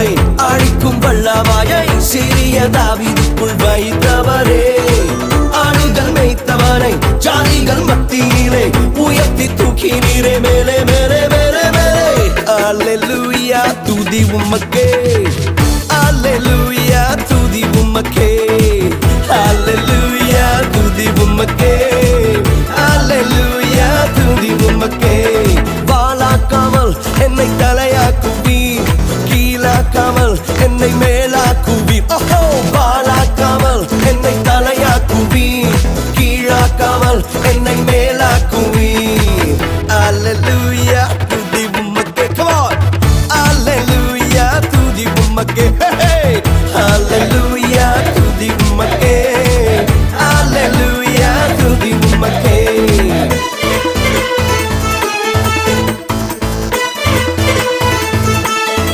கோலியாத்தை அழிக்கும் வல்லமையை சிறிய தாவீதுக்குள் வைத்தவரே. ஆடுகள் மேய்த்தவனை ஜாதிகள் மத்தியிலே உயர்த்தி தூக்கினீரே மேலே மேலே மேலே மேலே. அல்லேலூயா துதி உமக்கே. அல்லேலூயா.